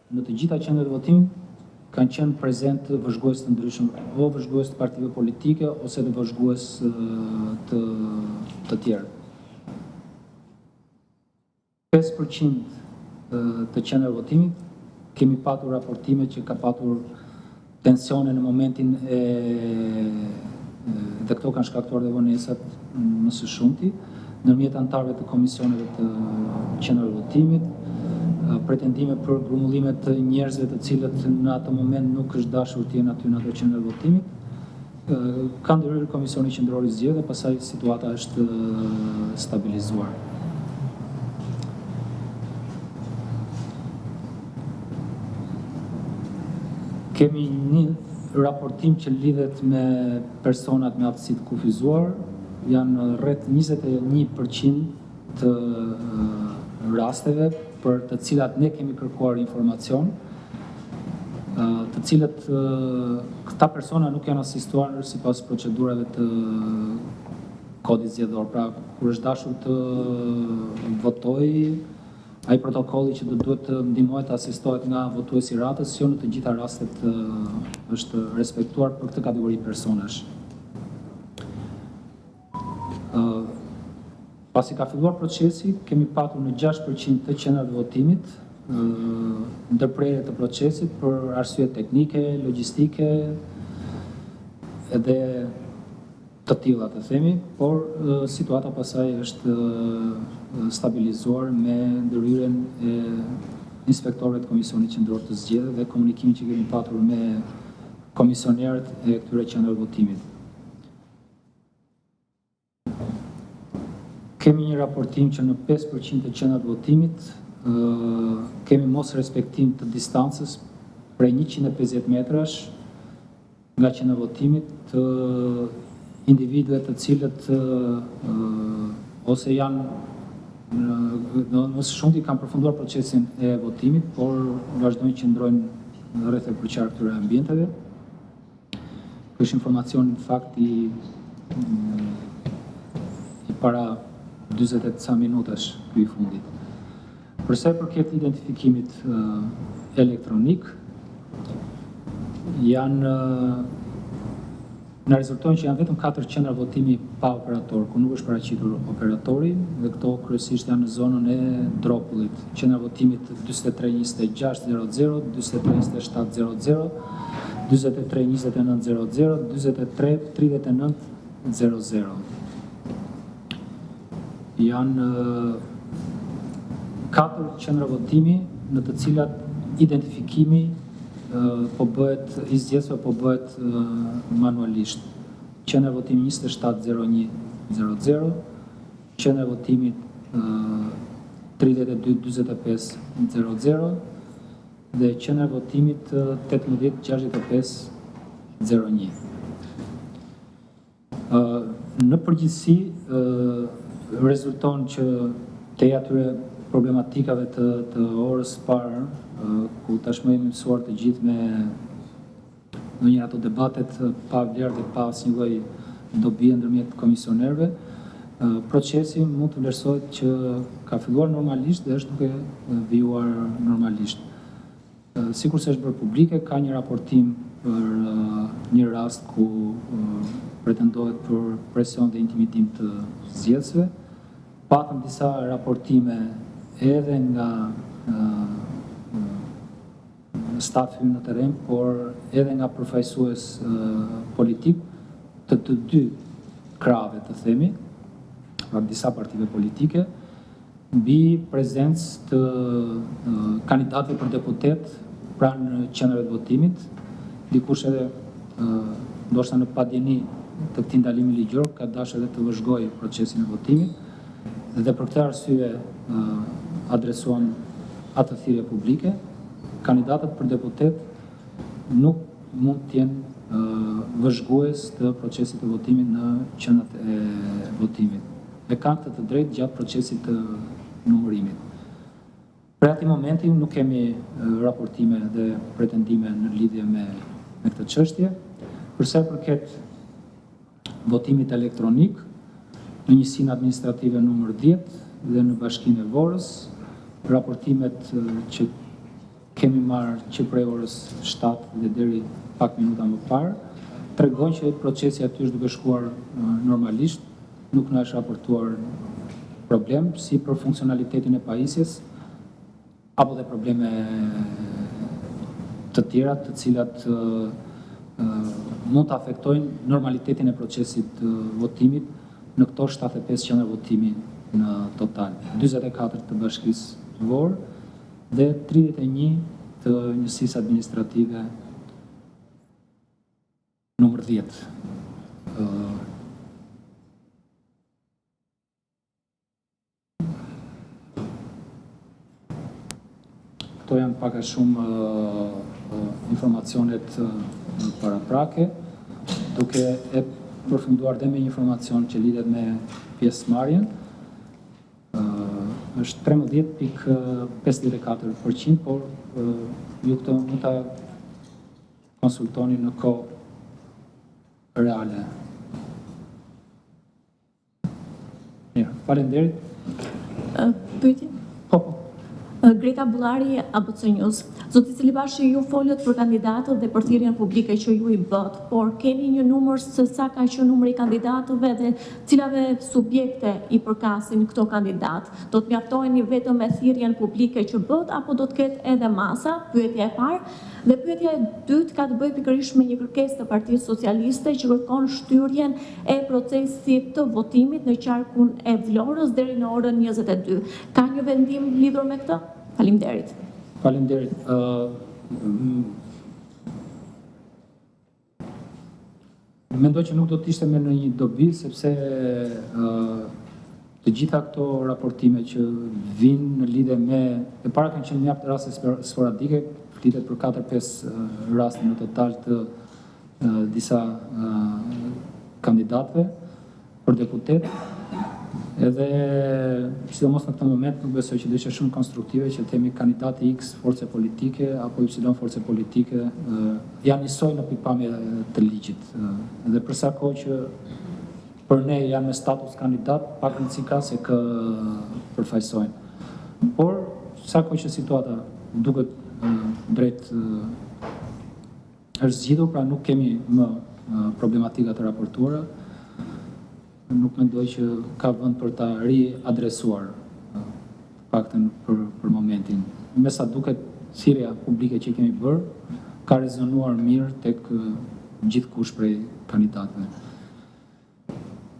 në të gjitha qendrat e votimit kanë qenë prezent vëzhgues të ndryshëm, o vëzhgues të partive politike, ose të vëzhgues të tjerë. 5% të qendrave votimit kemi patur raportime që ka patur tensione në momentin dhe këto kanë shkaktuar dhe vonesat më së shumti, ndërmjet anëtarëve të komisioneve të qendrave votimit, pretendime për grumullimet të njerëzve të cilët në atë moment nuk është dashur të jenë aty në ato qendra votimit. Ka ndërhyrë Komisioni Qendror i Zgjedhjeve dhe pastaj situata është stabilizuar. Kemi një raportim që lidhet me personat me aftësi të kufizuar, janë rreth 21% të rasteve për të cilat ne kemi kërkuar informacion, të cilët këta persona nuk janë asistuar sipas procedurave të kodit zgjedhor. Pra, kur është dashur të votojë, ai protokolli që do duhet të ndihmohet të asistohet nga votuesi i ratës, jo në të gjitha rastet është respektuar për këtë kategori personash. Pasi ka filluar procesi, kemi patur në 6% të qendrave votimit ndërprerje të procesit për arsye teknike, logjistike edhe të tilla të themi, por situata pasaj është stabilizuar me ndërhyrjen e inspektorëve të Komisionit Qendror të Zgjedhjeve dhe komunikimin që kemi patur me komisionerët e këtyre qendrave votimit. Kemi një raportim që në 5% të qendrave votimit kemi mos respektim të distancës prej 150 metrash nga qendra votimit të individëve të cilët ose janë nëse shumti kanë përfunduar procesin e votimit, por vazhdojnë që ndrojnë rreth e përqarë këtyre ambienteve. Është informacion në fakt i para 40 ca minutash ky i fundit. Përsa i përket identifikimit elektronik, në rezultojnë që janë vetëm 4 qendra votimi pa operator, ku nuk është paraqitur operatori, dhe këto kryesisht janë në zonën e Dropullit. Qendra votimit 432600, 432700, 432900, 433900. Janë 4 qendra votimi në të cilat identifikimi i zgjedhësve po bëhet manualisht. Qendra votimi 270100, qendra votimi 324500 dhe qendra votimit 186501. Në përgjithësi rezulton që te atyre problematikave të orës parë, ku tashmë jemi mësuar të gjithë me ndonjëherë ato debatet pa vlerë dhe pa asnjë lloj dobi ndërmjet komisionerëve, procesi mund të vlerësohet që ka filluar normalisht dhe është duke vijuar normalisht. Sikur se është bërë publike, ka një raportim për një rast ku pretendohet për presion dhe intimidim të zgjedhësve. Patëm disa raportime edhe nga stafi në terren, por edhe nga përfaqësues politik të dy krave të themi, pra disa partive politike, mbi prezencë të kandidatëve për deputet pranë qendrave të votimit, dikush edhe ndoshta në padjeni të këtij ndalimi ligjor ka dashur edhe të vëzhgojë procesin e votimit, dhe për këtë arsye adresuan atë thirrje publike. Kandidatët për deputet nuk mund të jenë vëzhgues të procesit të votimit në qendrat e votimit. Dhe kanë këtë të drejtë gjatë procesit të numërimit. Për atij momenti nuk kemi raportime dhe pretendime në lidhje me këtë çështje. Përsa i përket votimit elektronik, në njësinë administrative numër 10 dhe në Bashkinë e Vorrës, raportimet që kemi marrë që prej orës 7 dhe deri pak minuta më parë, tregon që procesi aty është duke shkuar normalisht, nuk na është raportuar problem si për funksionalitetin e pajisjes apo dhe probleme të tjera të cilat mund të afektojnë normalitetin e procesit votimit në këto 75 qendra votimi në total, 44 të bashkisë Vor dhe 31 të njësisë administrative numër 10. Këto janë pak a shumë informacionet paraprake, duke e përfunduar dhe me informacion që lidhet me pjesëmarrjen. Është 13.54%, por ju këtë mund ta konsultoni në kohë reale. Mirë, faleminderit. Pyetje? Po. Greta Bullari, ABC News. Zoti Celibashi, ju folët për kandidatët dhe për thirrjen publike që ju i bët, por keni një numër se sa ka qenë numri i kandidatëve dhe cilave subjekte i përkasin këto kandidat? Do të mjaftoheni vetëm me thirrjen publike që bët apo do të ketë edhe masa? Pyetja e parë. Dhe pyetja e dytë ka të bëjë pikërisht me një kërkesë të Partisë Socialiste që kërkon shtyrjen e procesit të votimit në qarkun e Vlorës deri në orën 22. Ka një vendim lidhur me këtë? Faleminderit. Faleminderit. Mendoj që nuk do të ishte me në një dobi, sepse të gjitha këto raportime që vinë në lidhje me, e para kanë qenë mjaft raste sporadike, lidhet për 4-5 raste në total të disa kandidatëve për deputet. Edhe, sidomos në këtë moment, nuk besoj që dhe shumë konstruktive që themi kandidati X force politike apo Y force politike janë njësoj në pikpamje të ligjit. Edhe përsa kohë që për ne janë me status kandidat, pak rëndësi ka se kë përfaqësojnë. Por, sa kohë që situata duket drejt është zgjidhur, pra nuk kemi më problematika të raportuara, nuk mendoj që ka vend për ta riadresuar paktën për momentin. Me sa duket, thirrja publike që kemi bërë ka rezonuar mirë tek gjithkush prej kandidatëve.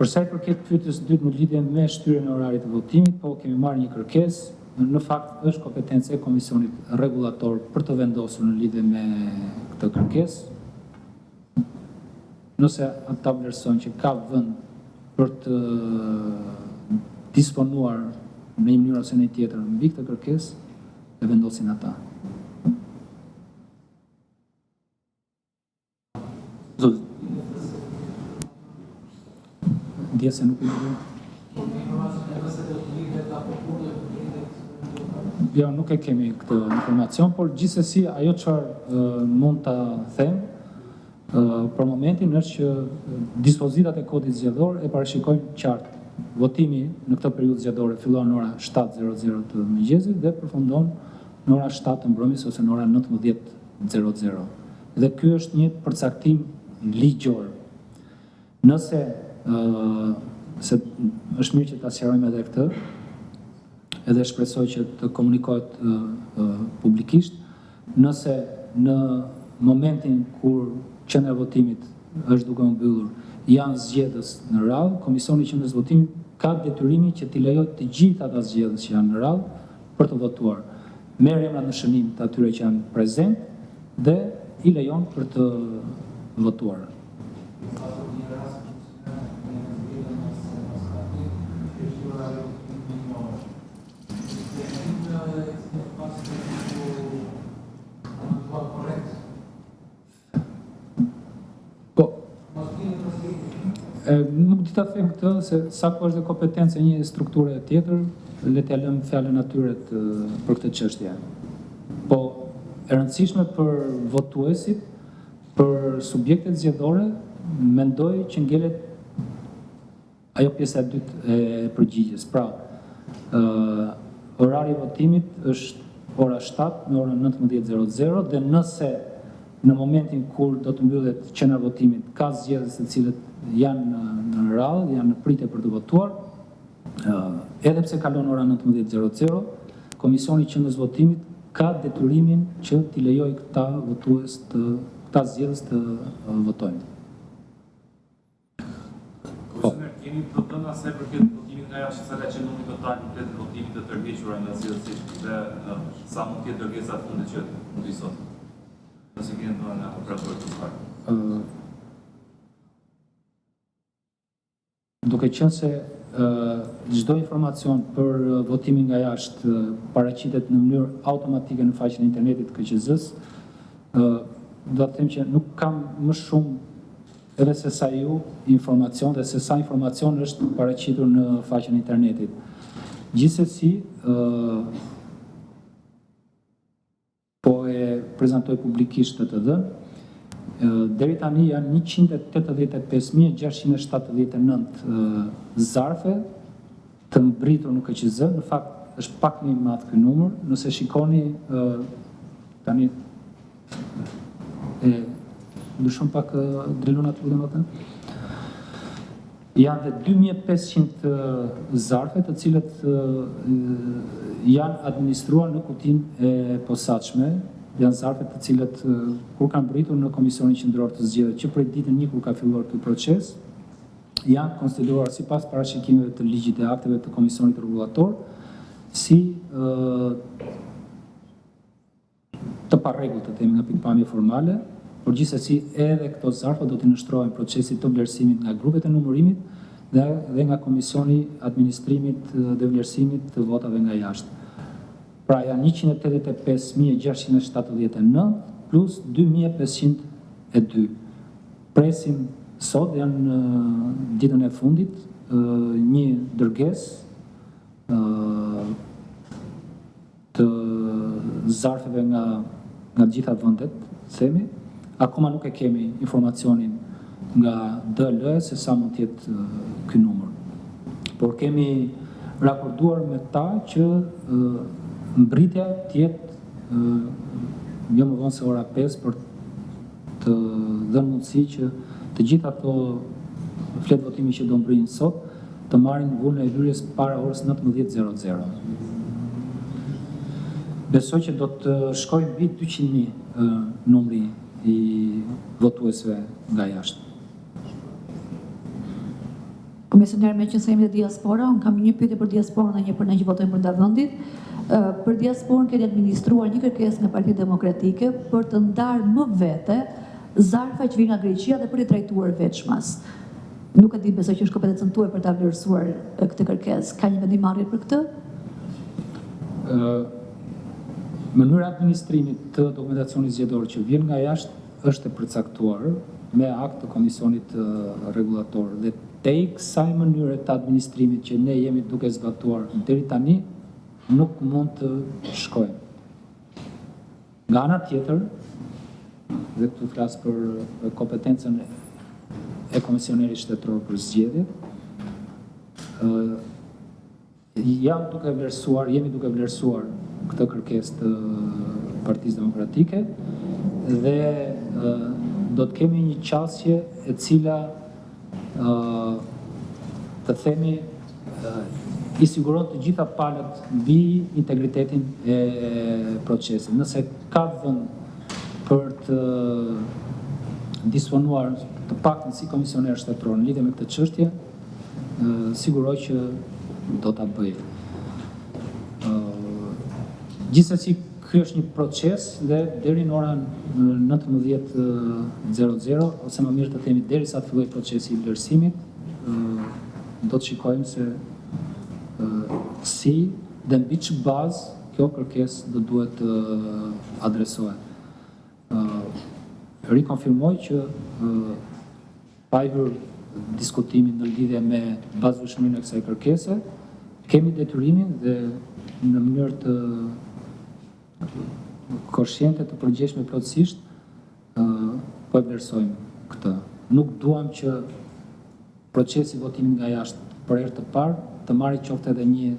Për sa i përket pyetjes së dytë në lidhje me shtyrjen e orarit të votimit, po kemi marrë një kërkesë, në fakt është kompetencë e Komisionit Rregullator për të vendosur në lidhje me këtë kërkesë. Nëse ata vlerësojnë që ka vend për të disponuar në një mënyrë ose në tjetër mbi këtë kërkesë, e vendosin ata. Ndjes se nuk i di. Jo, nuk e kemi këtë informacion, por gjithsesi ajo çfarë mund ta them për momentin është që dispozitat e kodit zgjedhor e parashikojnë qartë. Votimi në këtë periudhë zgjedhore fillon në ora 7:00 të mëngjesit dhe përfundon në ora 7 të mbrëmjes ose në ora 19:00. Dhe ky është një përcaktim ligjor. Nëse se është mirë që ta sqarojmë edhe këtë, edhe shpresoj që të komunikohet publikisht, nëse në momentin kur qendra e votimit është duke u mbyllur, janë zgjedhës në radhë, Komisioni i Qendrës Votimit ka detyrimin që t'i lejojë të gjithë ata zgjedhës që janë në radhë për të votuar. Merr emrat në shënim të atyre që janë prezent dhe i lejon për të votuar. Nuk di ta them këtë, se sa ku është dhe kompetencë e një strukture tjetër, le t'ja lëm fjalën atyre për këtë çështje. Po, e rëndësishme për votuesit, për subjektet zgjedhore, mendoj që ngelet ajo pjesa e dytë e përgjigjes. Pra, orari i votimit është ora 7 në orën 19:00 dhe nëse në momentin kur do të mbyllet qendra votimit ka zgjedhës të cilët janë në radhë, janë në pritje për të votuar, edhe pse kalon ora 19:00, Komisioni i Qendrës Votimit ka detyrimin që t'i lejojë këta zgjedhës të votojnë. Komisioner, keni problem asaj përket votimit nga jashtë, sa ka qenë numri total i komplet të votimit të tërhequra nga zgjedhësisht dhe sa mund të jetë dërgesa e fundit që mund të sot? Nëse keni ndonjë nga operatorët të parë. Duke qenë se çdo informacion për votimin nga jashtë paraqitet në mënyrë automatike në faqen e internetit të KQZ-s, do të them që nuk kam më shumë edhe se sa ju informacion dhe se sa informacion është paraqitur në faqen e internetit. Gjithsesi, po e prezantoj publikisht të dhënë, deri tani janë 185.679 zarfe të mbritur në KQZ, në fakt është pak më i madh ky numër, nëse shikoni tani ndryshon pak drelunat lutem atë. Janë dhe 2500 zarfe të cilët janë administruar në kutinë e posaçme. Janë zarfe të cilët kur kanë mbritur në Komisionin Qendror të Zgjedhjeve që prej ditën 1 kur ka filluar ky proces, janë konsideruar sipas parashikimeve të ligjit e akteve të Komisionit Rregullator si të parregullt të themi nga pikpamje formale, por gjithsesi edhe këto zarfa do të nështrohen procesit të vlerësimit nga grupet e numërimit dhe nga Komisioni Administrimit dhe Vlerësimit të votave nga jashtë. Pra janë 185.679 plus 2.502. Presim sot janë ditën e fundit një dërgesë të zarfeve nga gjitha vendet, themi. Akoma nuk e kemi informacionin nga DL se sa mund të jetë ky numër. Por kemi raportuar me ta që mbritja të jetë jo më vonë se ora 5 për të dhënë mundësi që të gjitha ato fletë votimi që do mbrihin sot të marrin vullën e hyrjes para orës 19:00. Besoj që do të shkojë mbi 200.000 numri i votuesve nga jashtë. Komisioner, me që se jemi dhe diaspora, unë kam një pyetje për diasporën dhe një për ne që votojmë brenda vendit. Për diasporën keni administruar një kërkesë nga Partia Demokratike për të ndarë më vete zarfa që vinë nga Greqia dhe për i trajtuar veçmas. Nuk e di, besoj që është kompetencën tuaj për ta vlerësuar këtë kërkesë. Ka një vendimarrje për këtë? Mënyra administrimit të dokumentacionit zgjedhor që vjen nga jashtë është e përcaktuar me akt të Komisionit Rregullator dhe te kësaj mënyre të administrimit që ne jemi duke zbatuar deri tani nuk mund të shkojmë. Nga ana tjetër, dhe këtu flas për kompetencën e Komisionerit Shtetëror për Zgjedhjet, jemi duke vlerësuar këtë kërkesë të Partisë Demokratike dhe do të kemi një qasje e cila të themi i siguron të gjitha palët mbi integritetin e procesit. Nëse ka vend për të disponuar të paktën si komisioner shtetëror në lidhje me këtë çështje, siguroj që do ta bëj. Gjithsesi, ky është një proces dhe deri në orën 19:00 ose më mirë të themi derisa të fillojë procesi i vlerësimit, do të shikojmë se si dhe mbi çë bazë kjo kërkesë do duhet të adresohet. Rikonfirmoj që pa hyrë diskutimin në lidhje me bazëveshmërinë e kësaj kërkese, kemi detyrimin dhe në mënyrë të korshiente të përgjeshme plotësisht po e vlerësojmë këtë. Nuk duam që procesi votimit nga jashtë për herë të parë të marrë qoftë edhe një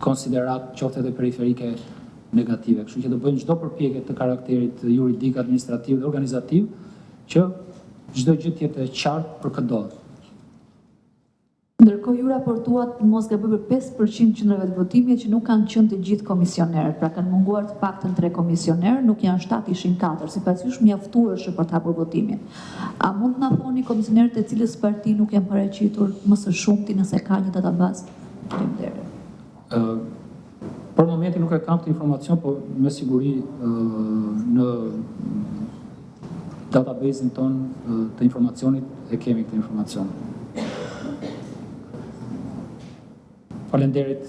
konsiderat qoftë edhe periferike negative. Kështu që do bëjnë çdo përpjekje të karakterit juridik, administrativ dhe organizativ që çdo gjë të jetë e qartë për këtë ndodh. Ndërkohë ju raportuat mos gaboj për 5% qendrave të votimit që nuk kanë qenë të gjithë komisionerët, pra kanë munguar të paktën 3 komisionerë, nuk janë 7, ishin 4, sipas jush mjaftueshë për të hapur votimin. A mund të na thoni komisionerët e cilës parti nuk janë paraqitur më së shumti nëse ka një databazë? Faleminderit. Për momentin nuk e kam këtë informacion, po me siguri në database-in tonë të informacionit e kemi këtë informacion. Falenderit